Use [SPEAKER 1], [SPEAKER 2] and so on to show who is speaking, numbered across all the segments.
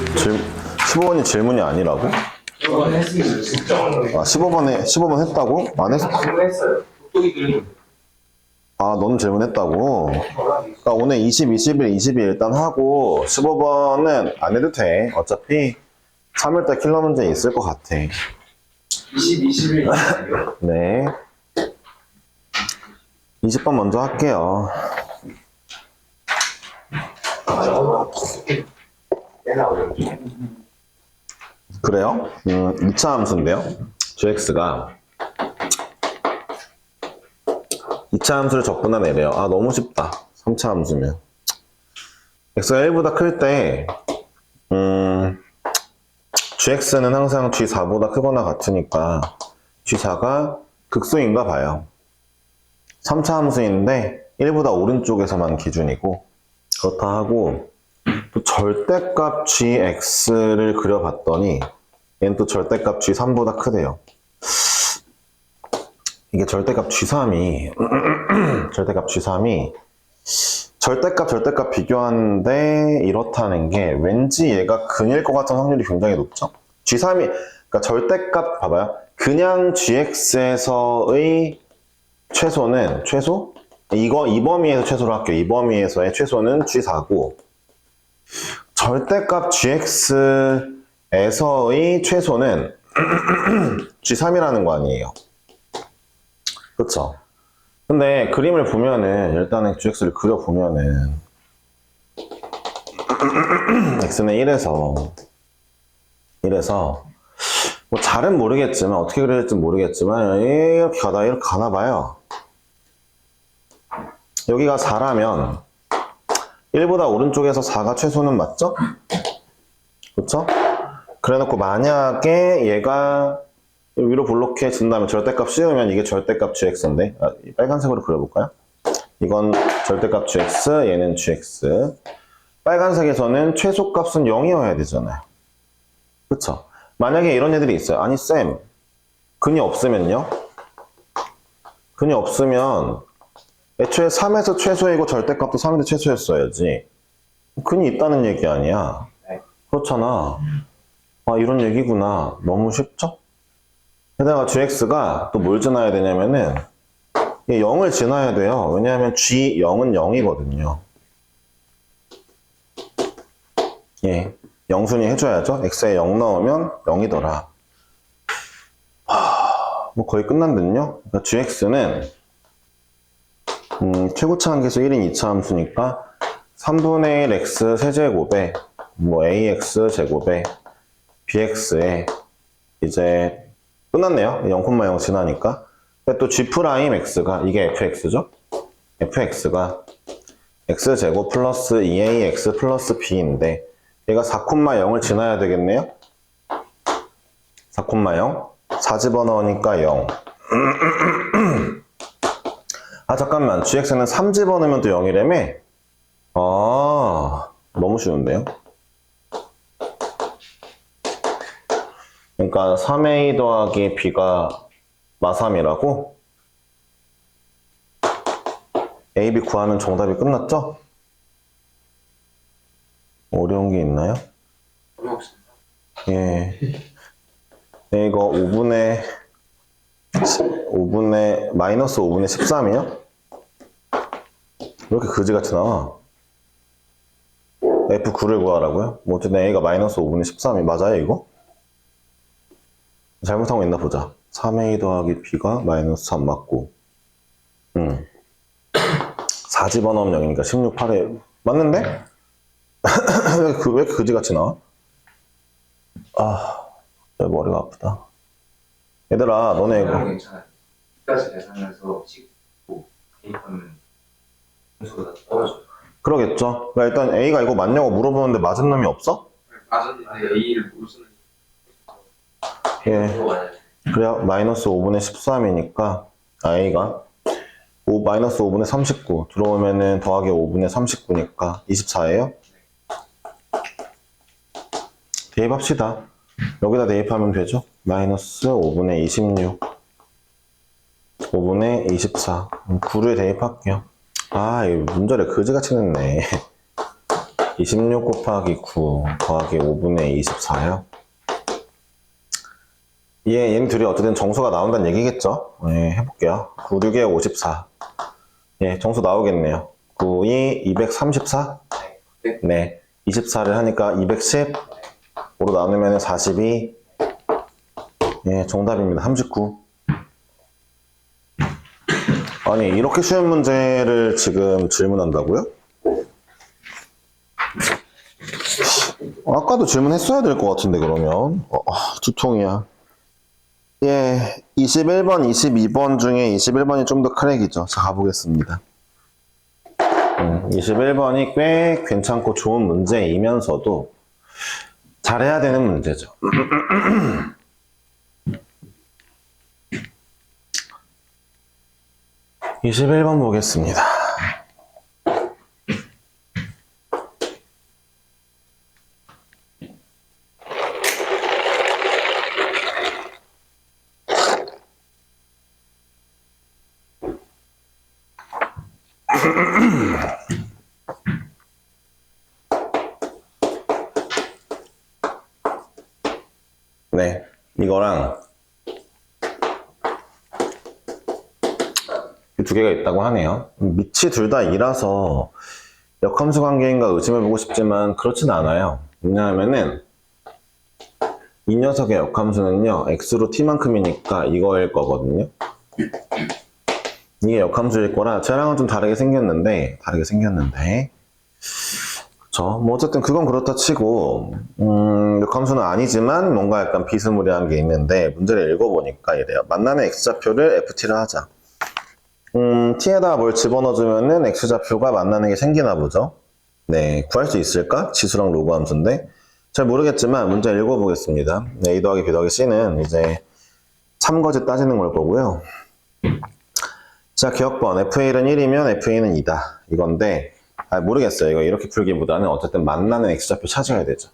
[SPEAKER 1] 15번이 질문이 아니라고?
[SPEAKER 2] 15번 했으면 진짜 많네.
[SPEAKER 1] 아, 15번 했다고? 안 했어?
[SPEAKER 2] 했어요. 똑똑이 들은
[SPEAKER 1] 아, 너는 질문했다고? 그러니까 오늘 20, 21, 22 일단 하고 15번은 안 해도 돼. 어차피 3일달 킬러 문제 있을 것 같아.
[SPEAKER 2] 20, 21, 22요?
[SPEAKER 1] 네. 20번 먼저 할게요.
[SPEAKER 2] 꽤나 어렵죠.
[SPEAKER 1] 그래요? 2차 함수인데요. gx가 2차 함수를 접근하내래요. 아, 너무 쉽다. 3차 함수면. x가 1보다 클 때, gx는 항상 g4보다 크거나 같으니까 g4가 극소인가 봐요. 3차 함수인데 1보다 오른쪽에서만 기준이고, 그렇다 하고 또 절대값 gx를 그려봤더니 얘는 또 절대값 g3보다 크대요. 이게 절대값 g3이 절대값 비교하는데 이렇다는 게 왠지 얘가 근일 것 같은 확률이 굉장히 높죠. g3이 그러니까 절대값 봐봐요. 그냥 gx에서의 최소는 이 범위에서 최소로 할게요. 이 범위에서의 최소는 g4고 절대값 gx에서의 최소는 g3이라는 거 아니에요. 그쵸? 근데 그림을 보면은 일단은 gx를 그려보면은 x는 1에서 뭐 잘은 모르겠지만 어떻게 그릴지 모르겠지만 이렇게 가나 봐요. 여기가 4라면 1보다 오른쪽에서 4가 최소는 맞죠? 그쵸? 그래놓고 만약에 얘가 위로 볼록해 진다면 절대값 씌우면 이게 절대값 gx인데 빨간색으로 그려볼까요? 이건 절대값 gx, 얘는 gx. 빨간색에서는 최소값은 0이어야 되잖아요. 그쵸? 만약에 이런 애들이 있어요. 아니 쌤, 근이 없으면요? 근이 없으면 애초에 3에서 최소이고 절대값도 3에서 최소였어야지. 근이 있다는 얘기 아니야. 그렇잖아. 아, 이런 얘기구나. 너무 쉽죠? 게다가 gx가 또 뭘 지나야 되냐면은 0을 지나야 돼요. 왜냐하면 g0은 0이거든요. 예, 0순위 해줘야죠. x에 0 넣으면 0이더라. 뭐 거의 끝난듯요. 그러니까 gx는 최고차 함계수 1인 2차 함수니까 3분의 1 x 세제곱에 뭐 ax 제곱에 bx에 이제 끝났네요. 0,0 지나니까. 근데 또 g'x가 이게 fx죠? fx가 x제곱 플러스 2ax 플러스 b인데 얘가 4,0을 지나야 되겠네요? 4,0 4 집어넣으니까 0. 아 잠깐만, gx는 3 집어넣으면 또 0이라며? 아, 너무 쉬운데요? 그러니까 3a 더하기 b가 마3이라고? a, b 구하면 정답이 끝났죠? 어려운 게 있나요? 예. 네, 이거 5분의 마이너스 5분의 13이요? 왜 이렇게 그지같이 나와? F9를 구하라고요? 뭐 어쨌든 A가 마이너스 5분의 13이 맞아요 이거? 잘못한 거 있나 보자. 3A 더하기 B가 마이너스 3 맞고 4 집어넣으면 0이니까 16, 8에 맞는데? 왜 이렇게 그지같이 나와? 아, 내 머리가 아프다. 얘들아, 너네 이거
[SPEAKER 2] 괜찮아요. 끝까지 계산해서 찍고 대입하면 점수가 다 떨어져요.
[SPEAKER 1] 그러겠죠. 그러니까 일단 A가 이거 맞냐고 물어보는데 맞은 놈이 없어?
[SPEAKER 2] 맞았는데 A를 못 쓰는
[SPEAKER 1] 예. 그래야 마이너스 5분의 13이니까 A가 마이너스 5분의 39 들어오면은 더하기 5분의 39니까 24예요? 대입합시다. 여기다 대입하면 되죠? 마이너스 5분의 26 5분의 24 9를 대입할게요. 아, 이 문제를 그지같이 냈네. 26 곱하기 9 더하기 5분의 24요. 얘는 둘이 어쨌든 정수가 나온다는 얘기겠죠? 예, 해볼게요. 9, 6에 54. 예, 정수 나오겠네요. 9, 2, 234? 네. 24를 하니까 210. 5로 나누면 42. 예, 정답입니다. 39. 아니, 이렇게 쉬운 문제를 지금 질문한다고요? 아까도 질문했어야 될 것 같은데, 그러면. 두통이야. 예, 21번, 22번 중에 21번이 좀 더 크랙이죠. 자, 가보겠습니다. 21번이 꽤 괜찮고 좋은 문제이면서도 잘해야 되는 문제죠. 21번 보겠습니다. 네, 이거랑 이 두 개가 있다고 하네요. 밑이 둘 다 2라서 역함수 관계인가 의심해보고 싶지만 그렇진 않아요. 왜냐하면은 이 녀석의 역함수는요, x로 t만큼이니까 이거일 거거든요. 이게 역함수일 거라 쟤랑은 좀 다르게 생겼는데 그쵸. 뭐 어쨌든 그건 그렇다 치고 역함수는 아니지만 뭔가 약간 비스무리한 게 있는데 문제를 읽어보니까 이래요. 만나는 x좌표를 ft를 하자. t에다가 뭘 집어넣어주면은 x좌표가 만나는 게 생기나 보죠. 네, 구할 수 있을까? 지수랑 로그 함수인데 잘 모르겠지만 문제 읽어보겠습니다. 네, a 더하기 b 더하기 c는 이제 참거짓 따지는 걸 거고요. 자, 기억번 f1은 1이면 f2는 2다 이건데 모르겠어요. 이거 이렇게 풀기보다는 어쨌든 만나는 x좌표 찾아야 되죠.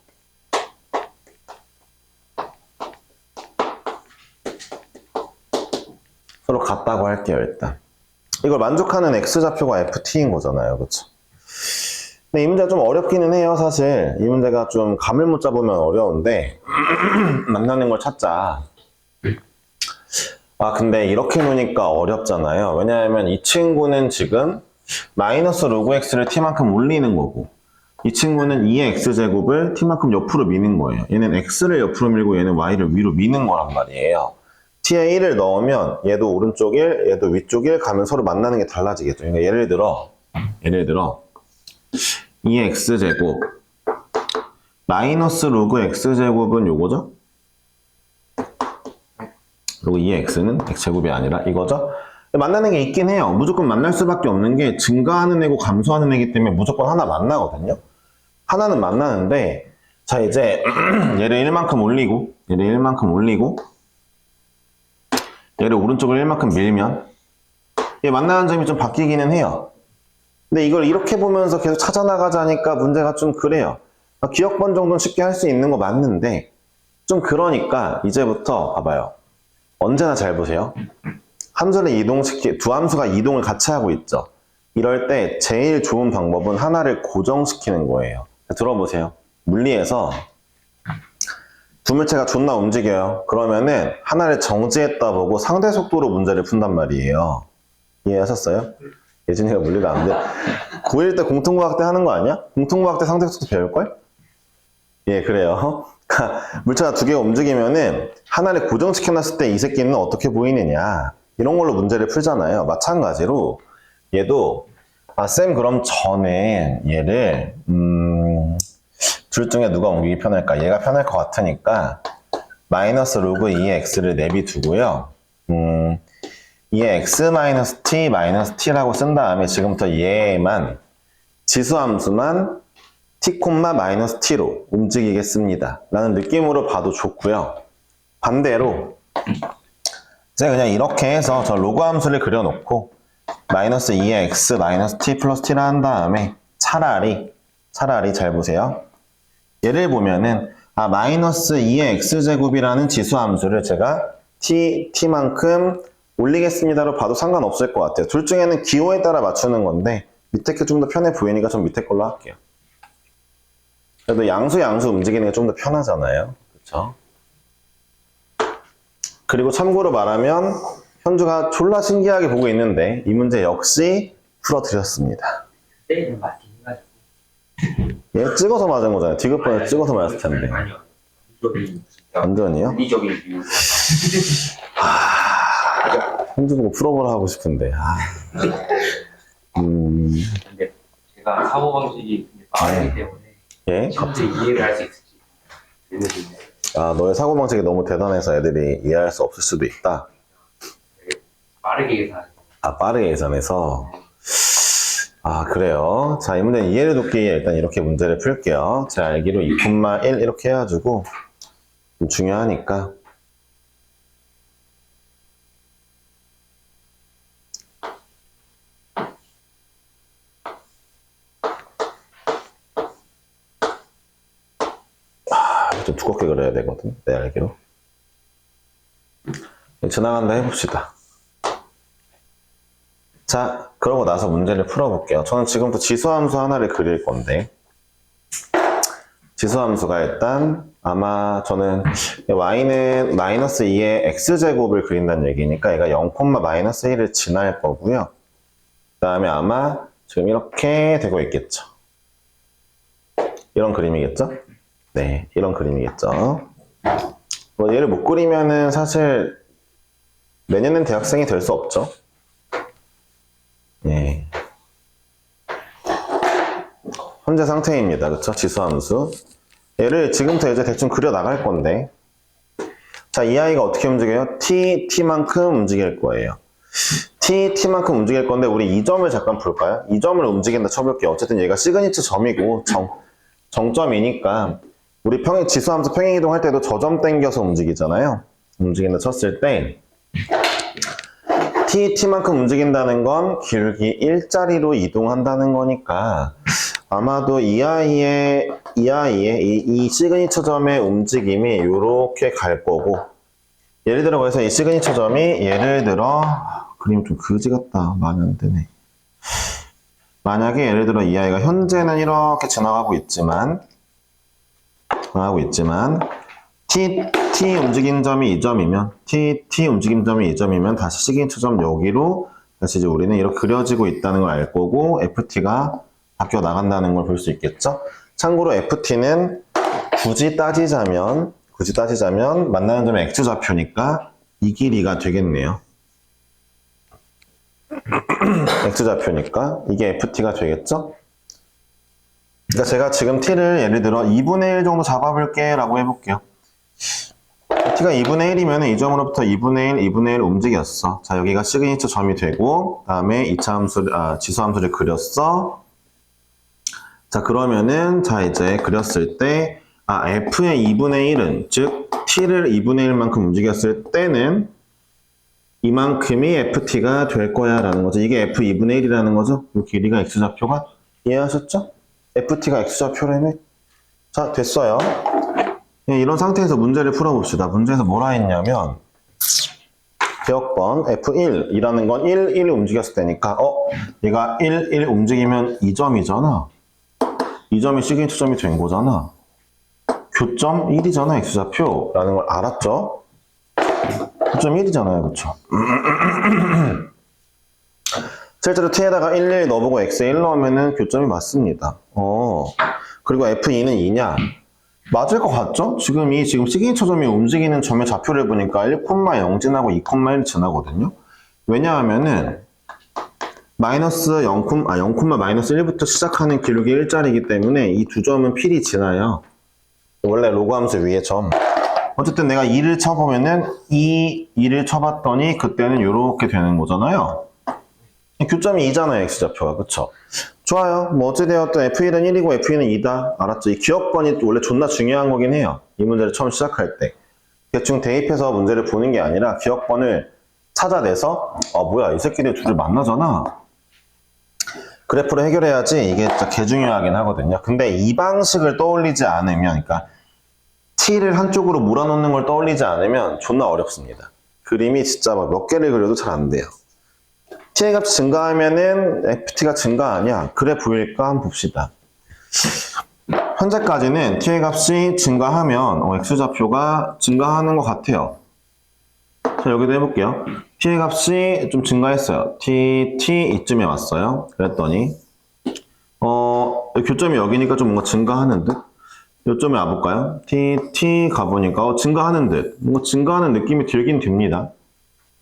[SPEAKER 1] 서로 같다고 할게요. 일단 이걸 만족하는 x좌표가 ft인 거잖아요. 그쵸? 근데 이 문제가 좀 어렵기는 해요. 사실 이 문제가 좀 감을 못 잡으면 어려운데 만나는 걸 찾자. 근데 이렇게 놓으니까 어렵잖아요. 왜냐하면 이 친구는 지금 마이너스 로그 x를 t만큼 올리는 거고 이 친구는 2의 x제곱을 t만큼 옆으로 미는 거예요. 얘는 x를 옆으로 밀고 얘는 y를 위로 미는 거란 말이에요. t에 1을 넣으면 얘도 오른쪽 1, 얘도 위쪽 1 가면 서로 만나는 게 달라지겠죠. 그러니까 예를 들어 2의 x제곱 마이너스 로그 x제곱은 요거죠? 그리고 2의 x는 x제곱이 아니라 이거죠? 만나는 게 있긴 해요. 무조건 만날 수밖에 없는 게 증가하는 애고 감소하는 애기 때문에 무조건 하나 만나거든요. 하나는 만나는데 자 이제 얘를 1만큼 올리고 얘를 오른쪽을 1만큼 밀면 얘 만나는 점이 좀 바뀌기는 해요. 근데 이걸 이렇게 보면서 계속 찾아나가자니까 문제가 좀 그래요. 기억번 정도는 쉽게 할 수 있는 거 맞는데 좀 그러니까 이제부터 봐봐요. 언제나 잘 보세요. 함수를 두 함수가 이동을 같이 하고 있죠. 이럴 때 제일 좋은 방법은 하나를 고정시키는 거예요. 들어보세요. 물리에서 두 물체가 존나 움직여요. 그러면은 하나를 정지했다 보고 상대 속도로 문제를 푼단 말이에요. 이해하셨어요? 예진이가 물리가 안 돼. 고1 때 공통과학 때 하는 거 아니야? 공통과학 때 상대 속도 배울걸? 예, 그래요. 물체가 두 개가 움직이면은 하나를 고정시켜놨을 때 이 새끼는 어떻게 보이느냐. 이런 걸로 문제를 풀잖아요. 마찬가지로 얘도 쌤 그럼 저는 얘를 둘 중에 누가 옮기기 편할까? 얘가 편할 것 같으니까 마이너스 로그 2의 x를 내비두고요. 2의 x 마이너스 t 마이너스 t라고 쓴 다음에 지금부터 얘만 지수함수만 t, 마이너스 t로 움직이겠습니다. 라는 느낌으로 봐도 좋고요. 반대로 제가 그냥 이렇게 해서 저 로그 함수를 그려놓고 마이너스 2의 x 마이너스 t 플러스 t라 한 다음에 차라리 잘 보세요. 얘를 보면은 마이너스 2의 x제곱이라는 지수함수를 제가 t만큼 올리겠습니다로 봐도 상관없을 것 같아요. 둘 중에는 기호에 따라 맞추는 건데 밑에 게 좀 더 편해 보이니까 좀 밑에 걸로 할게요. 그래도 양수 움직이는 게 좀 더 편하잖아요. 그쵸? 그리고 참고로 말하면 현주가 졸라 신기하게 보고 있는데 이 문제 역시 풀어드렸습니다.
[SPEAKER 2] 때리는 맞긴 해가지고.
[SPEAKER 1] 얘 찍어서 맞은 거잖아요. 디귿번을 찍어서 맞았을 텐데.
[SPEAKER 2] 아니요. 이쪽이
[SPEAKER 1] 완전히요?
[SPEAKER 2] 인위적인 이유.
[SPEAKER 1] 현주 보고 풀어보라 하고 싶은데.
[SPEAKER 2] 근데 제가 사고 방식이 빠르기 때문에
[SPEAKER 1] 예?
[SPEAKER 2] 실제 이해를 할 수 있을지. 모르겠네.
[SPEAKER 1] 너의 사고방식이 너무 대단해서 애들이 이해할 수 없을 수도 있다.
[SPEAKER 2] 빠르게 계산.
[SPEAKER 1] 빠르게 계산해서. 그래요. 자, 이 문제는 이해를 돕기에 일단 이렇게 문제를 풀게요. 제가 알기로 2,1 이렇게 해가지고 좀 중요하니까. 좀 두껍게 그려야 되거든. 내 알기로. 지나간다 해봅시다. 자, 그러고 나서 문제를 풀어볼게요. 저는 지금부터 지수함수 하나를 그릴 건데, 지수함수가 일단 아마 저는 y는 마이너스 2의 x제곱을 그린다는 얘기니까 얘가 0,-1을 지날 거고요. 그 다음에 아마 지금 이렇게 되고 있겠죠. 이런 그림이겠죠? 네, 이런 그림이겠죠. 뭐 얘를 못 그리면은 사실 내년엔 대학생이 될 수 없죠. 예. 현재 상태입니다. 그쵸? 지수함수. 얘를 지금부터 이제 대충 그려 나갈 건데. 자, 이 아이가 어떻게 움직여요? t만큼 움직일 거예요. t만큼 움직일 건데, 우리 이 점을 잠깐 볼까요? 이 점을 움직인다 쳐볼게요. 어쨌든 얘가 시그니처 점이고, 정점이니까, 우리 지수함수 평행이동 할 때도 저 점 땡겨서 움직이잖아요. 움직인다 쳤을 때, t만큼 움직인다는 건 기울기 1자리로 이동한다는 거니까 아마도 이 아이의 이 시그니처 점의 움직임이 이렇게 갈 거고, 예를 들어 그래서 이 시그니처 점이 예를 들어 그림 좀 그지 같다. 많이 안 되네. 만약에 예를 들어 이 아이가 현재는 이렇게 지나가고 있지만 T 움직임 점이 이 점이면, T 움직임 점이 이 점이면, 다시 시그니처 점 여기로, 다시 이제 우리는 이렇게 그려지고 있다는 걸 알 거고, FT가 바뀌어 나간다는 걸 볼 수 있겠죠? 참고로 FT는 굳이 따지자면, 만나는 점의 X좌표니까 이 길이가 되겠네요. X좌표니까 이게 FT가 되겠죠? 그러니까 제가 지금 T를 예를 들어 2분의 1 정도 잡아볼게 라고 해볼게요. T가 2분의 1이면 이 점으로부터 2분의 1 움직였어. 자, 여기가 시그니처 점이 되고, 그 다음에 지수함수를 그렸어. 자, 그러면은, 자, 이제 그렸을 때, F의 2분의 1은, 즉, T를 2분의 1만큼 움직였을 때는, 이만큼이 FT가 될 거야 라는 거죠. 이게 F 2분의 1이라는 거죠. 이 길이가 X좌표가. 이해하셨죠? FT가 X좌표라며. 자, 됐어요. 이런 상태에서 문제를 풀어봅시다. 문제에서 뭐라 했냐면, 기억번 F1이라는 건 1 움직였을 때니까, 얘가 1 움직이면 이 점이잖아. 이 점이 시그니처 점이 된 거잖아. 교점 1이잖아, X좌표라는 걸 알았죠? 교점 1이잖아요, 그쵸? 실제로 T에다가 1 넣어보고 X에 1 넣으면은 교점이 맞습니다. 그리고 F2는 2냐? 맞을 것 같죠? 지금 시그니처 점이 움직이는 점의 좌표를 보니까 1,0 지나고 2,1 지나거든요. 왜냐하면은 마이너스 0,-1부터 시작하는 기울기 1자리이기 때문에 이 두 점은 필히 지나요. 원래 로그 함수 위에 점. 어쨌든 내가 2를 쳐보면은 2를 쳐봤더니 그때는 이렇게 되는 거잖아요. 교점이 2잖아요, X좌표가. 그쵸? 좋아요. 뭐 어찌되었든 F1은 1이고 F2는 2다. 알았죠? 이 기억번이 원래 존나 중요한 거긴 해요. 이 문제를 처음 시작할 때. 대충 대입해서 문제를 보는 게 아니라 기억번을 찾아내서 뭐야, 이 새끼들 둘을 만나잖아. 그래프로 해결해야지 이게 진짜 개중요하긴 하거든요. 근데 이 방식을 떠올리지 않으면, 그러니까 T를 한쪽으로 몰아놓는 걸 떠올리지 않으면 존나 어렵습니다. 그림이 진짜 막 몇 개를 그려도 잘 안 돼요. T의 값이 증가하면은 FT가 증가하냐? 그래 보일까? 한번 봅시다. 현재까지는 t의 값이 증가하면 x좌표가 증가하는 것 같아요. 자, 여기도 해볼게요. t의 값이 좀 증가했어요. t 이쯤에 왔어요. 그랬더니 교점이 여기니까 좀 뭔가 증가하는 듯? 요점에 와볼까요? t 가보니까 증가하는 듯. 뭔가 증가하는 느낌이 들긴 듭니다.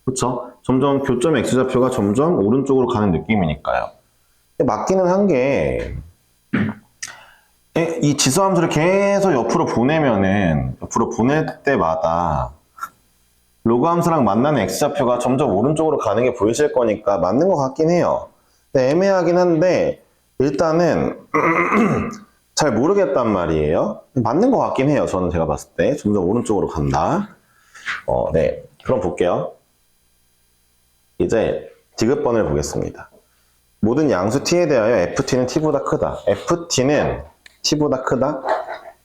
[SPEAKER 1] 그쵸? 점점 교점 x좌표가 점점 오른쪽으로 가는 느낌이니까요. 맞기는 한 게, 이 지수함수를 계속 옆으로 보내면은, 옆으로 보낼 때마다 로그 함수랑 만나는 x좌표가 점점 오른쪽으로 가는 게 보이실 거니까 맞는 것 같긴 해요. 근데 애매하긴 한데, 일단은, 잘 모르겠단 말이에요. 맞는 것 같긴 해요. 저는 제가 봤을 때. 점점 오른쪽으로 간다. 네. 그럼 볼게요. 이제 디귿번을 보겠습니다. 모든 양수 t에 대하여 ft는 t보다 크다. ft는 t보다 크다?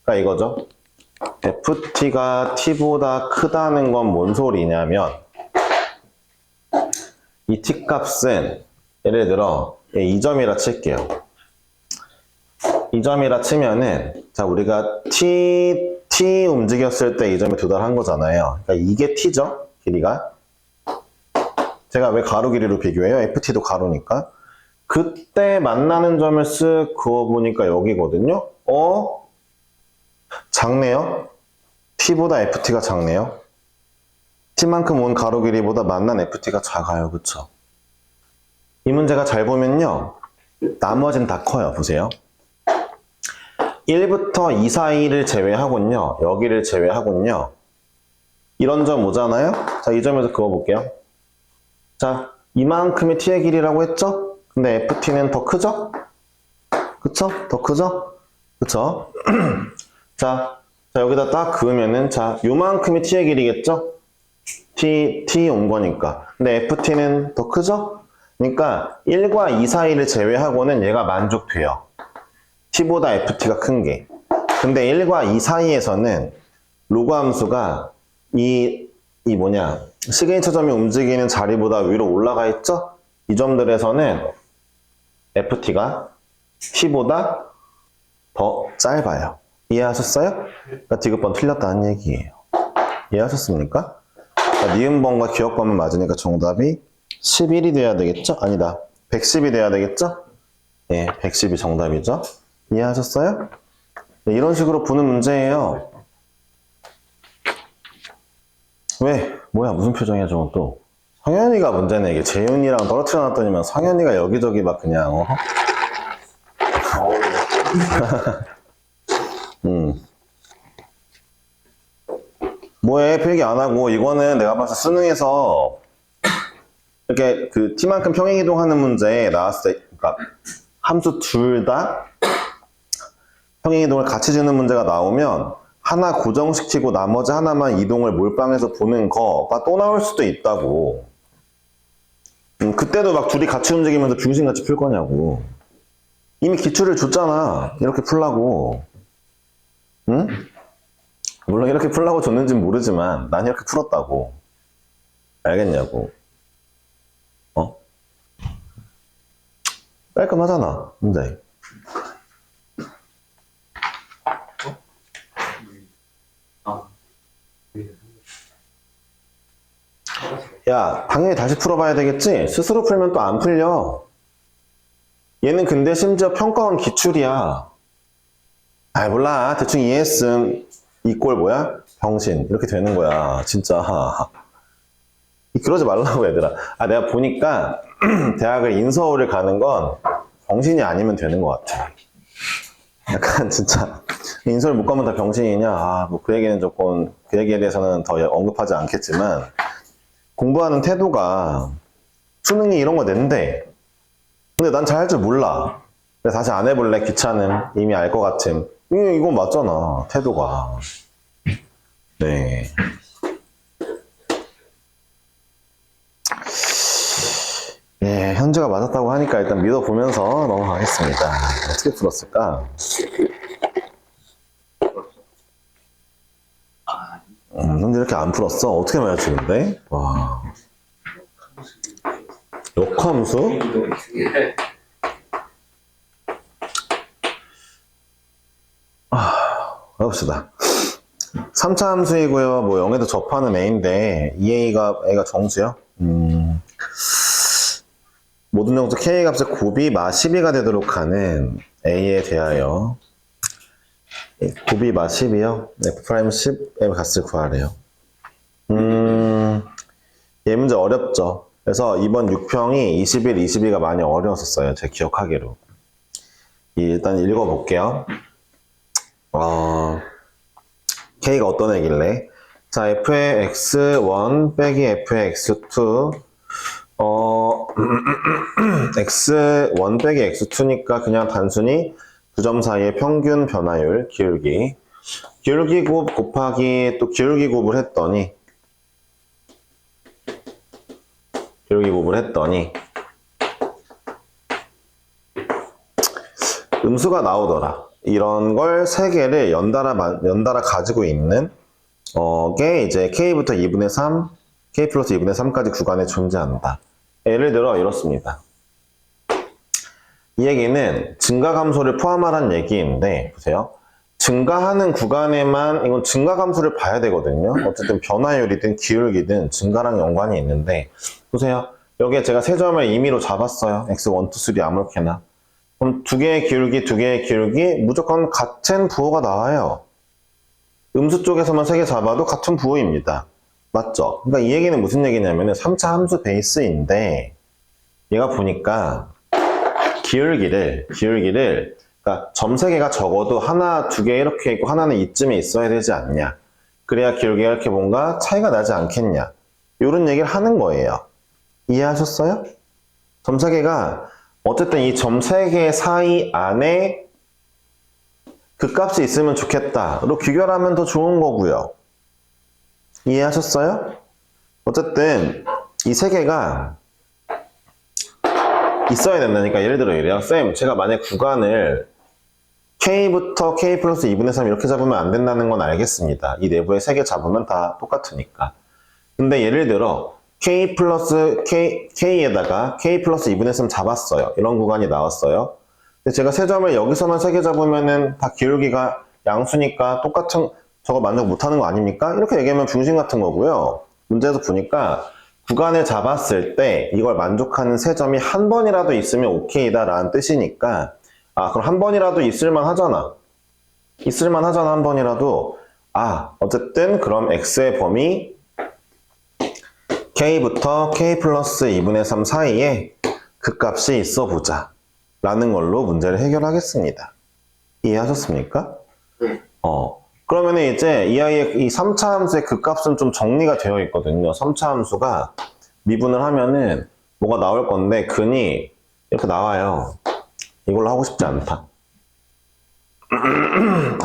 [SPEAKER 1] 그러니까 이거죠. ft가 t보다 크다는 건 뭔 소리냐면 이 t 값은 예를 들어 이 점이라 칠게요. 이 점이라 치면은 자 우리가 t 움직였을 때 이 점에 도달한 거잖아요. 그러니까 이게 t죠. 길이가. 제가 왜 가로 길이로 비교해요? ft도 가로니까. 그때 만나는 점을 쓱 그어보니까 여기거든요. 작네요. t보다 ft가 작네요. t만큼 온 가로 길이보다 만난 ft가 작아요. 그쵸? 이 문제가 잘 보면요. 나머지는 다 커요. 보세요. 1부터 2 사이를 제외하곤요. 여기를 제외하곤요. 이런 점 오잖아요. 자, 이 점에서 그어볼게요. 자, 이만큼이 t의 길이라고 했죠? 근데 ft는 더 크죠? 그쵸? 더 크죠? 그쵸? 자, 여기다 딱 그으면은, 자, 요만큼이 t의 길이겠죠? t 온 거니까. 근데 ft는 더 크죠? 그러니까 1과 2 사이를 제외하고는 얘가 만족돼요. t보다 ft가 큰 게. 근데 1과 2 사이에서는 로그 함수가 시그니처 점이 움직이는 자리보다 위로 올라가 있죠? 이 점들에서는 ft가 t보다 더 짧아요. 이해하셨어요? 그러니까 디귿번 틀렸다는 얘기예요. 이해하셨습니까? 그러니까 니은번과 기억번만 맞으니까 정답이 11이 돼야 되겠죠? 아니다. 110이 돼야 되겠죠? 네, 110이 정답이죠? 이해하셨어요? 네, 이런 식으로 보는 문제예요. 왜? 뭐야, 무슨 표정이야, 저건 또. 성현이가 문제네. 이게 재윤이랑 떨어뜨려 놨더니만 성현이가 여기저기 막 그냥, 뭐해, 필기 안 하고. 이거는 내가 봤을 때 수능에서 이렇게 그 t만큼 평행이동하는 문제 나왔을 때, 그러니까 함수 둘 다 평행이동을 같이 주는 문제가 나오면 하나 고정시키고 나머지 하나만 이동을 몰빵해서 보는 거가 또 나올 수도 있다고. 그때도 막 둘이 같이 움직이면서 중심같이 풀 거냐고. 이미 기출을 줬잖아. 이렇게 풀라고. 응? 물론 이렇게 풀라고 줬는지는 모르지만 난 이렇게 풀었다고. 알겠냐고. 깔끔하잖아, 문제. 야, 당연히 다시 풀어봐야 되겠지? 스스로 풀면 또 안 풀려. 얘는 근데 심지어 평가원 기출이야. 아, 몰라. 대충 이해했음. 이 꼴 뭐야? 병신. 이렇게 되는 거야. 진짜. 그러지 말라고, 얘들아. 내가 보니까 대학을 인서울을 가는 건 병신이 아니면 되는 것 같아. 약간 진짜 인서울 못 가면 다 병신이냐? 뭐 그 얘기는 조금, 그 얘기에 대해서는 더 언급하지 않겠지만 공부하는 태도가 수능이 이런 거 낸대. 근데 난 잘 할 줄 몰라. 그래서 다시 안 해볼래? 귀찮음. 이미 알 것 같음. 이건 맞잖아. 태도가. 네. 네, 현주가 맞았다고 하니까 일단 믿어보면서 넘어가겠습니다. 어떻게 풀었을까? 현주 이렇게 안 풀었어? 어떻게 맞추는데? 와. 역함수? 해봅시다. 3차 함수이고요. 뭐 0에도 접하는 A인데 2A가 정수요. 모든 정수 K 값의 곱이 마 12가 되도록 하는 A에 대하여 곱이 마 10이요. F'10의 값을 구하래요. 얘 문제 어렵죠. 그래서 이번 6평이 21, 22가 많이 어려웠었어요. 제 기억하기로. 일단 읽어볼게요. K가 어떤 애길래? 자, F의 X1 빼기 F의 X2 X1 빼기 X2니까 그냥 단순히 두 점 사이의 평균 변화율, 기울기 곱 곱하기 또 기울기 곱을 했더니 음수가 나오더라. 이런 걸 세 개를 연달아 가지고 있는 게 이제 K부터 2분의 3, K 플러스 2분의 3까지 구간에 존재한다. 예를 들어 이렇습니다. 이 얘기는 증가감소를 포함하라는 얘기인데 보세요. 증가하는 구간에만 이건 증가감소를 봐야 되거든요. 어쨌든 변화율이든 기울기든 증가랑 연관이 있는데 보세요. 여기에 제가 세 점을 임의로 잡았어요. X1, 2, 3 아무렇게나. 그럼 두 개의 기울기 무조건 같은 부호가 나와요. 음수 쪽에서만 세 개 잡아도 같은 부호입니다. 맞죠? 그러니까 이 얘기는 무슨 얘기냐면은 3차 함수 베이스인데 얘가 보니까 기울기를 그러니까 점 세 개가 적어도 하나, 두 개 이렇게 있고 하나는 이쯤에 있어야 되지 않냐. 그래야 기울기가 이렇게 뭔가 차이가 나지 않겠냐. 이런 얘기를 하는 거예요. 이해하셨어요? 점 세 개가 어쨌든 이 점 세 개 사이 안에 그 값이 있으면 좋겠다로 귀결하면 더 좋은 거고요. 이해하셨어요? 어쨌든 이 세 개가 있어야 된다니까. 예를 들어 이래요. 쌤, 제가 만약 구간을 K부터 K 플러스 2분의 3 이렇게 잡으면 안 된다는 건 알겠습니다. 이 내부에 세 개 잡으면 다 똑같으니까. 근데 예를 들어 K 플러스 K에다가 K 플러스 2분의 3 잡았어요. 이런 구간이 나왔어요. 근데 제가 세 점을 여기서만 세 개 잡으면은 다 기울기가 양수니까 똑같은 저거 만족 못하는 거 아닙니까? 이렇게 얘기하면 중심 같은 거고요. 문제에서 보니까 구간을 잡았을 때 이걸 만족하는 세 점이 한 번이라도 있으면 오케이다 라는 뜻이니까 그럼 한 번이라도 있을만 하잖아. 한 번이라도. 어쨌든 그럼 X의 범위 K부터 K 플러스 2분의 3 사이에 그 값이 있어 보자 라는 걸로 문제를 해결하겠습니다. 이해하셨습니까?
[SPEAKER 2] 네.
[SPEAKER 1] 그러면 이제 이 아이의 이 3차 함수의 그 값은 좀 정리가 되어 있거든요. 3차 함수가 미분을 하면은 뭐가 나올 건데 근이 이렇게 나와요. 이걸로 하고 싶지 않다.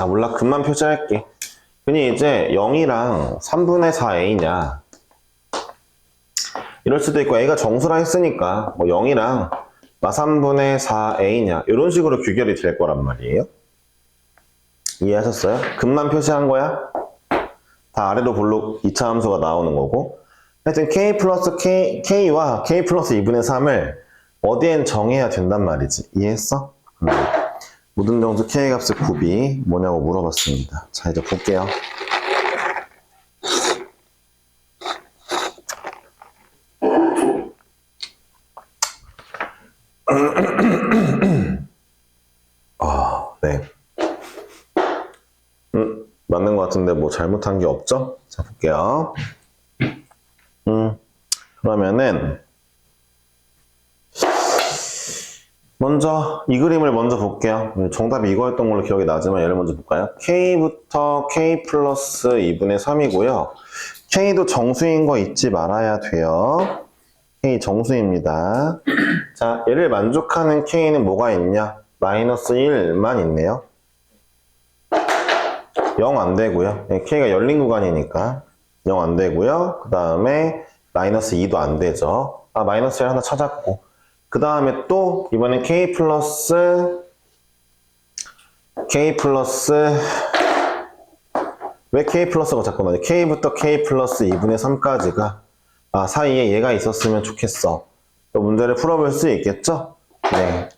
[SPEAKER 1] 몰라. 근만 표시할게. 근이 이제 0이랑 3분의 4a냐 이럴 수도 있고 a가 정수라 했으니까 뭐 0이랑 3분의 4a냐 이런 식으로 규결이 될 거란 말이에요. 이해하셨어요? 근만 표시한 거야? 다 아래로 볼록 2차 함수가 나오는 거고 하여튼 K 플러스 K와 K 플러스 2분의 3을 어디엔 정해야 된단 말이지. 이해했어? 모든 정수 K 값의 곱이 뭐냐고 물어봤습니다. 자, 이제 볼게요. 네. 맞는 것 같은데 뭐 잘못한 게 없죠? 자, 볼게요. 그러면은 먼저 이 그림을 먼저 볼게요. 정답이 이거였던 걸로 기억이 나지만 얘를 먼저 볼까요? K부터 K 플러스 2분의 3이고요. K도 정수인 거 잊지 말아야 돼요. K 정수입니다. 자, 얘를 만족하는 K는 뭐가 있냐? 마이너스 1만 있네요. 0 안 되고요. K가 열린 구간이니까 0 안 되고요. 그 다음에 마이너스 2도 안 되죠. 마이너스 1 하나 찾았고 그 다음에 또 이번엔 K 플러스 왜 K 플러스가 자꾸 나오지? K부터 K 플러스 2분의 3까지가 사이에 얘가 있었으면 좋겠어. 또 문제를 풀어볼 수 있겠죠? 네.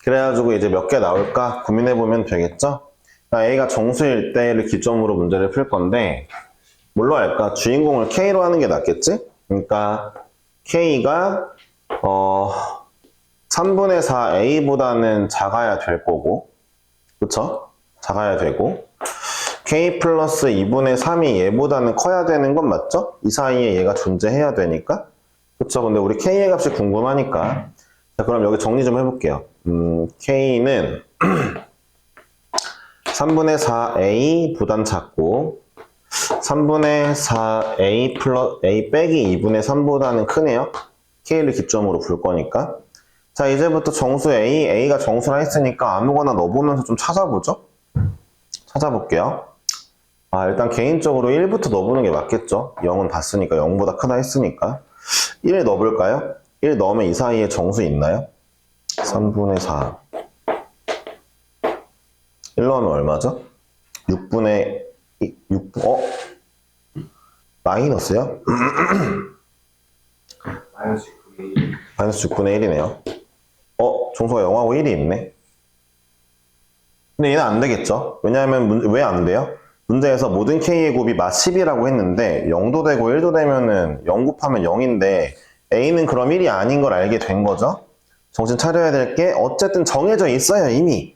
[SPEAKER 1] 그래가지고 이제 몇 개 나올까 고민해보면 되겠죠? 그러니까 A가 정수일 때를 기점으로 문제를 풀 건데 뭘로 할까? 주인공을 K로 하는 게 낫겠지? 그러니까 K가 3분의 4 A보다는 작아야 될 거고, 그쵸? 작아야 되고, K 플러스 2분의 3이 얘보다는 커야 되는 건 맞죠? 이 사이에 얘가 존재해야 되니까. 그쵸? 근데 우리 K의 값이 궁금하니까. 자, 그럼 여기 정리 좀 해볼게요. K는 3분의 4A보단 작고, 3분의 4A A 빼기 2분의 3보다는 크네요. K를 기점으로 풀 거니까. 자, 이제부터 정수 A가 정수라 했으니까 아무거나 넣어보면서 좀 찾아보죠. 찾아볼게요. 일단 개인적으로 1부터 넣어보는 게 맞겠죠. 0은 봤으니까 0보다 크다 했으니까. 1 넣어볼까요? 1 넣으면 이 사이에 정수 있나요? 3분의 4. 1 넣으면 얼마죠? 6분의 6, 마이너스요?
[SPEAKER 2] 마이너스 9이
[SPEAKER 1] 마이너스 6분의 1이네요. 정수가 0하고 1이 있네. 근데 얘는 안 되겠죠? 왜냐하면, 왜 안 돼요? 문제에서 모든 K의 곱이 마 10이라고 했는데 0도 되고 1도 되면은 0 곱하면 0인데 A는 그럼 1이 아닌 걸 알게 된 거죠? 정신 차려야 될 게 어쨌든 정해져 있어요, 이미.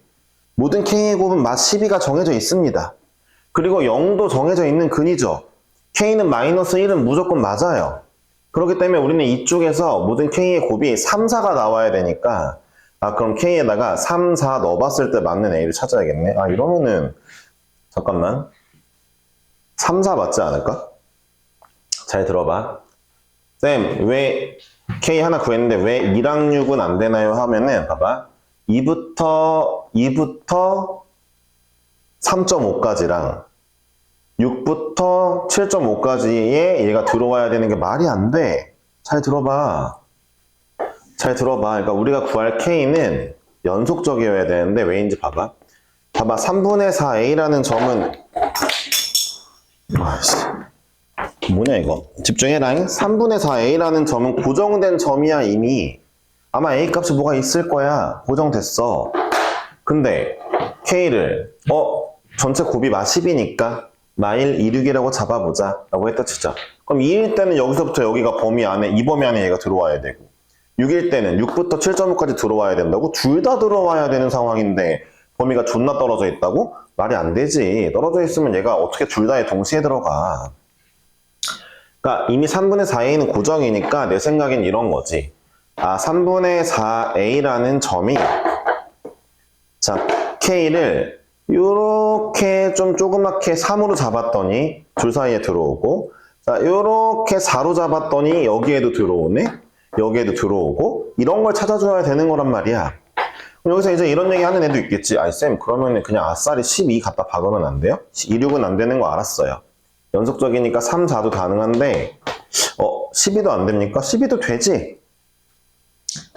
[SPEAKER 1] 모든 K의 곱은 마 12가 정해져 있습니다. 그리고 0도 정해져 있는 근이죠. K는 마이너스 1은 무조건 맞아요. 그렇기 때문에 우리는 이쪽에서 모든 K의 곱이 3, 4가 나와야 되니까 그럼 K에다가 3, 4 넣어봤을 때 맞는 A를 찾아야겠네. 이러면은 잠깐만 3, 4 맞지 않을까? 잘 들어봐. 쌤, 왜 K 하나 구했는데 왜 2랑 6은 안 되나요? 하면은 봐봐. 2부터 3.5까지랑 6부터 7.5까지에 얘가 들어와야 되는 게 말이 안 돼. 잘 들어봐. 잘 들어봐. 그러니까 우리가 구할 K는 연속적이어야 되는데 왜인지 봐봐. 봐봐. 3분의 4A라는 점은 뭐냐 이거. 집중해라. 3분의 4A라는 점은 고정된 점이야 이미. 아마 A 값이 뭐가 있을 거야. 고정됐어. 근데 K를 전체 곱이 마 10이니까 마1, 26이라고 잡아보자 라고 했다 치자. 그럼 2일 때는 여기서부터 여기가 범위 안에, 이 범위 안에 얘가 들어와야 되고 6일 때는 6부터 7.5까지 들어와야 된다고? 둘 다 들어와야 되는 상황인데 범위가 존나 떨어져 있다고? 말이 안 되지. 떨어져 있으면 얘가 어떻게 둘 다에 동시에 들어가. 그러니까 이미 3분의 4a는 고정이니까 내 생각엔 이런 거지. 3분의 4a라는 점이 자 k를 요렇게 좀 조그맣게 3으로 잡았더니 둘 사이에 들어오고 자 요렇게 4로 잡았더니 여기에도 들어오네. 여기에도 들어오고 이런 걸 찾아줘야 되는 거란 말이야. 여기서 이제 이런 얘기 하는 애도 있겠지. 쌤 그러면 그냥 아싸리 12 갖다 박으면 안 돼요? 2, 6은 안 되는 거 알았어요. 연속적이니까 3, 4도 가능한데 12도 안 됩니까? 12도 되지?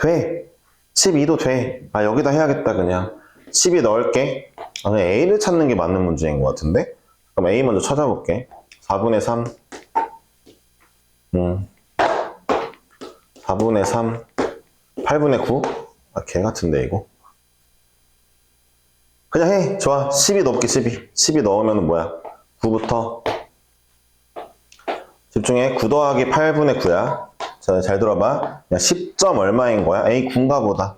[SPEAKER 1] 돼. 12도 돼. 여기다 해야겠다 그냥. 12 넣을게. 그냥 A를 찾는 게 맞는 문제인 것 같은데? 그럼 A 먼저 찾아볼게. 4분의 3 4분의 3 8분의 9 개 같은데 이거 그냥 해. 좋아. 12 넣을게. 12 넣으면 뭐야? 9부터 집중해. 9 더하기 8분의 9야. 자, 잘 들어봐. 10점 얼마인 거야? A 9인가 보다.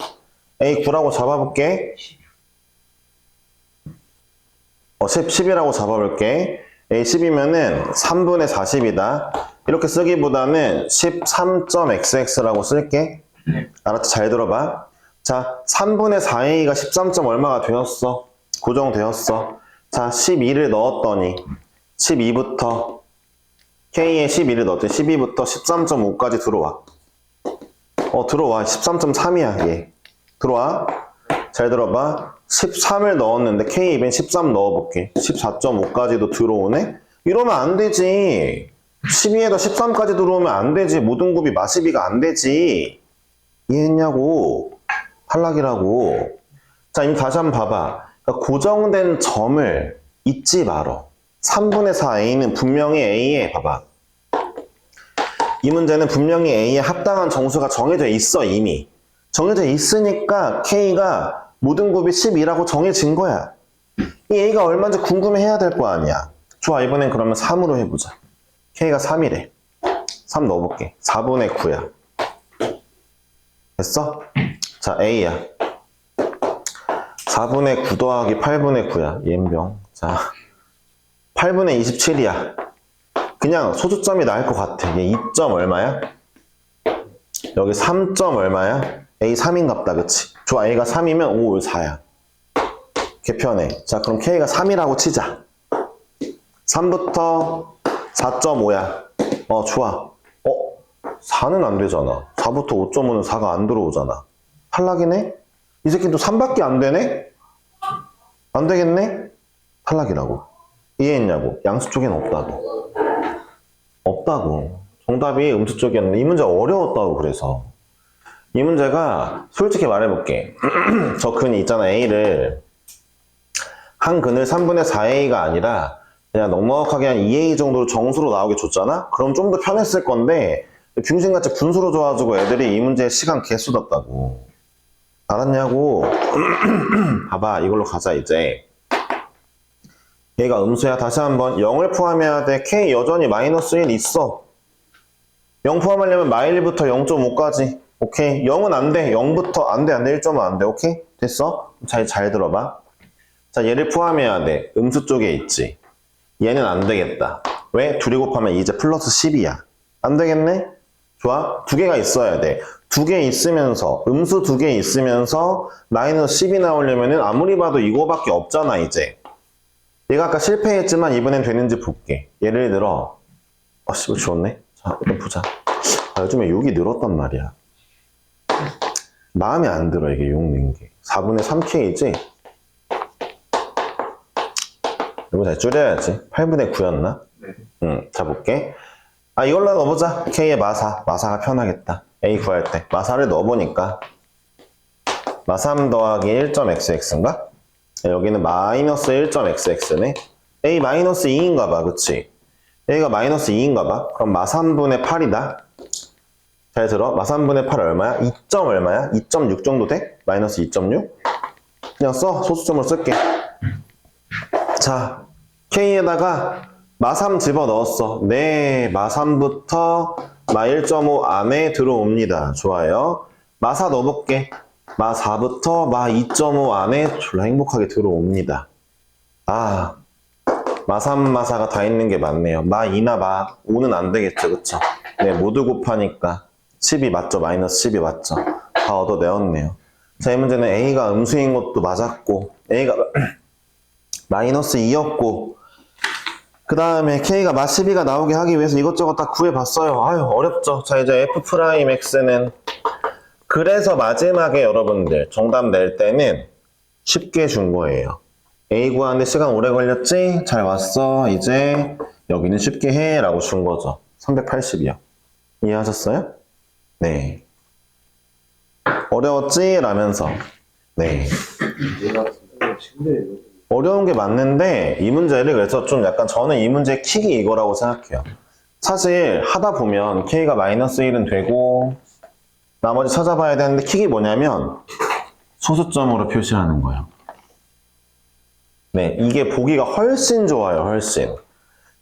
[SPEAKER 1] A 9라고 잡아볼게. 10이라고 잡아볼게. A 10이면은 3분의 40이다. 이렇게 쓰기보다는 13.xx라고 쓸게. 알았지? 잘 들어봐. 자, 3분의 4a가 13점 얼마가 되었어? 고정되었어. 자, 12를 넣었더니 12부터 K에 12를 넣었더니 12부터 13.5까지 들어와. 들어와. 13.3이야, 얘. 들어와. 잘 들어봐. 13을 넣었는데 K 입엔 13 넣어볼게. 14.5까지도 들어오네? 이러면 안 되지. 12에다 13까지 들어오면 안 되지. 모든 곱이 마 12가 안 되지. 이해했냐고. 탈락이라고. 자, 이미 다시 한번 봐봐. 그러니까 고정된 점을 잊지 말어. 3분의 4a는 분명히 a에 봐봐. 이 문제는 분명히 a에 합당한 정수가 정해져 있어 이미. 정해져 있으니까 k가 모든 곱이 12라고 정해진 거야. 이 A가 얼마인지 궁금해해야 될 거 아니야. 좋아, 이번엔 그러면 3으로 해보자. K가 3이래. 3 넣어볼게. 4분의 9야. 됐어? 자, A야. 4분의 9 더하기 8분의 9야. 옌병. 자, 8분의 27이야. 그냥 소수점이 나을 것 같아. 얘 2점 얼마야? 여기 3점 얼마야? A 3인갑다, 그치? 좋아, A가 3이면 5, 4야. 개편해. 자, 그럼 K가 3이라고 치자. 3부터 4.5야. 좋아. 4는 안 되잖아. 4부터 5.5는 4가 안 들어오잖아. 탈락이네? 이 새끼도 3밖에 안 되네? 안 되겠네? 탈락이라고. 이해했냐고? 양수 쪽엔 없다고. 없다고. 정답이 음수 쪽이었는데 이 문제 어려웠다고. 그래서 이 문제가 솔직히 말해볼게. 저 근이 있잖아. A를 한 근을 3분의 4A가 아니라 그냥 넉넉하게 한 2A 정도로 정수로 나오게 줬잖아? 그럼 좀 더 편했을 건데 병신같이 분수로 줘가지고 애들이 이 문제에 시간 개 쏟았다고. 알았냐고? 봐봐, 이걸로 가자. 이제 얘가 음수야. 다시 한번 0을 포함해야 돼. K 여전히 마이너스 1 있어. 0 포함하려면 -1부터 0.5까지. 오케이. 0은 안 돼. 0부터 안 돼. 1.5 안 돼. 오케이? 됐어? 잘 들어봐. 자, 얘를 포함해야 돼. 음수 쪽에 있지. 얘는 안 되겠다. 왜? 둘이 곱하면 이제 플러스 10이야. 안 되겠네? 좋아? 두 개가 있어야 돼. 두 개 있으면서, 음수 두 개 있으면서 마이너스 10이 나오려면은 아무리 봐도 이거밖에 없잖아, 이제. 얘가 아까 실패했지만 이번엔 되는지 볼게. 예를 들어, 이거 지웠네? 자, 일단 보자. 요즘에 6이 늘었단 말이야. 마음에 안 들어, 이게 6 는 게. 4분의 3K지? 이거 잘 줄여야지. 8분의 9였나?
[SPEAKER 2] 네.
[SPEAKER 1] 자, 볼게. 이걸로 넣어보자. K의 마사. 마사가 편하겠다. A 구할 때. 마사를 넣어보니까. 마3 더하기 1.xx인가? 여기는 마이너스 1.xx네. A 마이너스 2인가 봐. 그치? A가 마이너스 2인가 봐. 그럼 마3분의 8이다. 잘 들어. 마3분의 8 얼마야? 2점 얼마야? 2.6 정도 돼? 마이너스 2.6? 그냥 써. 소수점을 쓸게. 자, K에다가 마3 집어넣었어. 네, 마3부터 마1.5 안에 들어옵니다. 좋아요. 마4 넣어볼게. 마4부터 마2.5 안에 졸라 행복하게 들어옵니다. 마3, 마4가 다 있는 게 맞네요. 마2나 마5는 안 되겠죠. 그쵸? 네, 모두 곱하니까 10이 맞죠? 마이너스 10이 맞죠? 다 얻어내었네요. 자, 이 문제는 A가 음수인 것도 맞았고, A가 마이너스 2였고, 그 다음에 K가 마12가 나오게 하기 위해서 이것저것 다 구해봤어요. 어렵죠. 자, 이제 F'X는 그래서 마지막에 여러분들 정답 낼 때는 쉽게 준 거예요. A 구하는데 시간 오래 걸렸지? 잘 왔어. 이제 여기는 쉽게 해 라고 준 거죠. 380이요. 이해하셨어요? 네. 어려웠지? 라면서. 네. 어려운 게 맞는데 이 문제를 그래서 좀 약간 저는 이 문제의 킥이 이거라고 생각해요. 사실 하다 보면 K가 마이너스 1은 되고 나머지 찾아봐야 되는데 킥이 뭐냐면 소수점으로 표시하는 거예요. 네, 이게 보기가 훨씬 좋아요. 훨씬.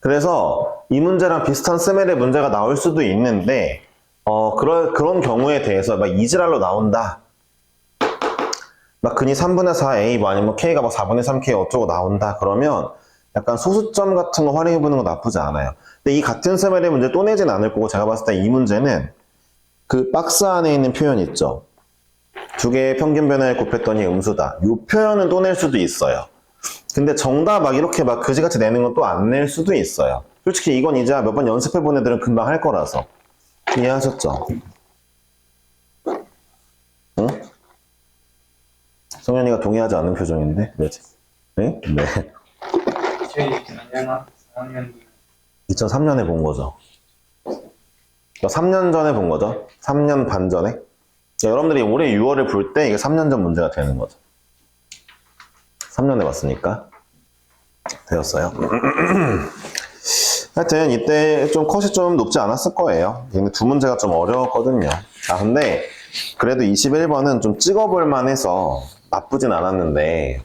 [SPEAKER 1] 그래서 이 문제랑 비슷한 스멜의 문제가 나올 수도 있는데 그런 경우에 대해서 막 이지랄로 나온다. 막 근이 3분의 4A 뭐 아니면 K가 막 4분의 3K 어쩌고 나온다. 그러면 약간 소수점 같은 거 활용해보는 거 나쁘지 않아요. 근데 이 같은 스멜의 문제 또 내진 않을 거고 제가 봤을 때 이 문제는 그 박스 안에 있는 표현 있죠. 두 개의 평균 변화를 곱했더니 음수다. 이 표현은 또 낼 수도 있어요. 근데 정답 막 이렇게 막 그지같이 내는 건 또 안 낼 수도 있어요. 솔직히 이건 이제 몇 번 연습해본 애들은 금방 할 거라서. 이해하셨죠? 응? 성현이가 동의하지 않는 표정인데? 왜지? 네? 네.
[SPEAKER 2] 2024년 4학년
[SPEAKER 1] 2003년에 본 거죠. 3년 전에 본 거죠. 3년 반 전에. 여러분들이 올해 6월을 볼 때 이게 3년 전 문제가 되는 거죠. 3년에 봤으니까. 되었어요. 하여튼 이때 좀 컷이 좀 높지 않았을 거예요. 근데 두 문제가 좀 어려웠거든요. 근데 그래도 21번은 좀 찍어볼 만해서 나쁘진 않았는데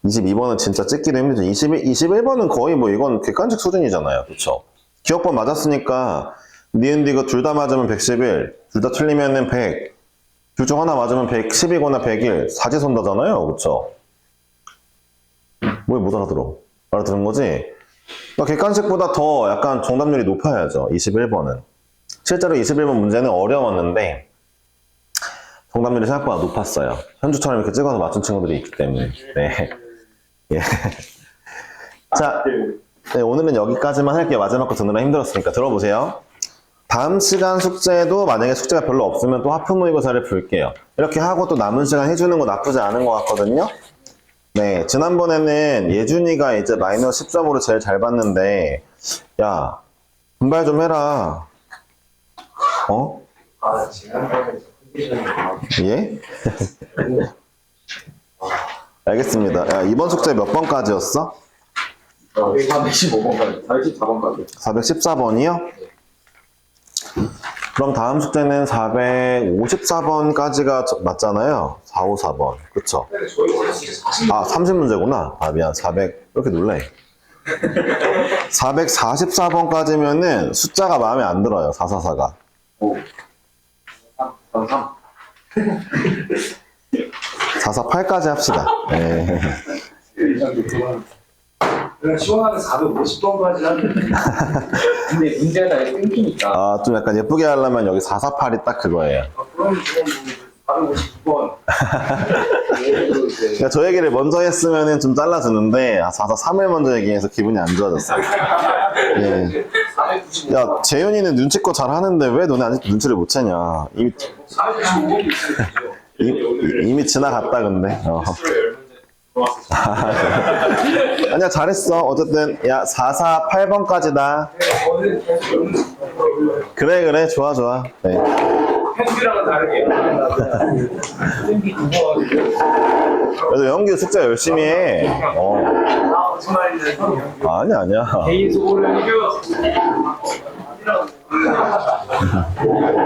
[SPEAKER 1] 22번은 진짜 찍기도 힘들죠. 21번은 거의 뭐 이건 객관식 수준이잖아요. 그쵸? 기억법 맞았으니까 니은 디귿 둘 다 맞으면 111, 둘 다 틀리면은 100, 둘 중 하나 맞으면 110이거나 101, 사지선다잖아요. 그쵸? 왜 못 알아들어? 알아들은 거지? 그러니까 객관식보다 더 약간 정답률이 높아야죠. 21번은. 실제로 21번 문제는 어려웠는데 정답률이 생각보다 높았어요. 현주처럼 이렇게 찍어서 맞춘 친구들이 있기 때문에. 네. 예. 자, 네, 오늘은 여기까지만 할게요. 마지막 거 듣느라 힘들었으니까 들어보세요. 다음 시간 숙제도 만약에 숙제가 별로 없으면 또 하프 모의고사를 볼게요. 이렇게 하고 또 남은 시간 해주는 거 나쁘지 않은 것 같거든요. 네, 지난번에는 예준이가 이제 마이너스 10점으로 제일 잘 봤는데, 야, 분발 좀 해라. 어?
[SPEAKER 2] 지난번에 컨디션이
[SPEAKER 1] 예? 알겠습니다. 야, 이번 숙제 몇 번까지였어?
[SPEAKER 2] 415번까지, 414번까지.
[SPEAKER 1] 414번이요? 그럼 다음 숙제는 454번까지가 맞잖아요. 454번. 그쵸? 아, 30문제구나. 아, 미안. 400. 왜 이렇게 놀래? 444번까지면은 숫자가 마음에 안 들어요. 444가.
[SPEAKER 2] 오. 3.
[SPEAKER 1] 448까지 합시다. 네.
[SPEAKER 3] 그냥 시원하게 450번까지 하면
[SPEAKER 2] 근데 문제가 다 끊기니까.
[SPEAKER 1] 아, 좀 약간 예쁘게 하려면 여기 448이 딱 그거예요.
[SPEAKER 3] 그럼 지금 450번
[SPEAKER 1] 그러니까 저 얘기를 먼저 했으면은 좀 잘라주는데, 아, 443을 먼저 얘기해서 기분이 안 좋아졌어요. 예.
[SPEAKER 3] 495번
[SPEAKER 1] 야, 재윤이는 눈치껏 잘 하는데 왜 너네 아직 눈치를 못 채냐.
[SPEAKER 3] 495번도 있어요.
[SPEAKER 1] 이미 지나갔다, 근데. 아니야, 잘했어. 어쨌든, 야, 448번까지다. 그래, 좋아. 네.
[SPEAKER 3] 편집이랑은 다르게 편집이 두꺼워가지고
[SPEAKER 1] 그래도 영규 숙제 열심히 해.
[SPEAKER 3] 거짓말 있는
[SPEAKER 1] 아니야.
[SPEAKER 3] 개인 소고를 이겨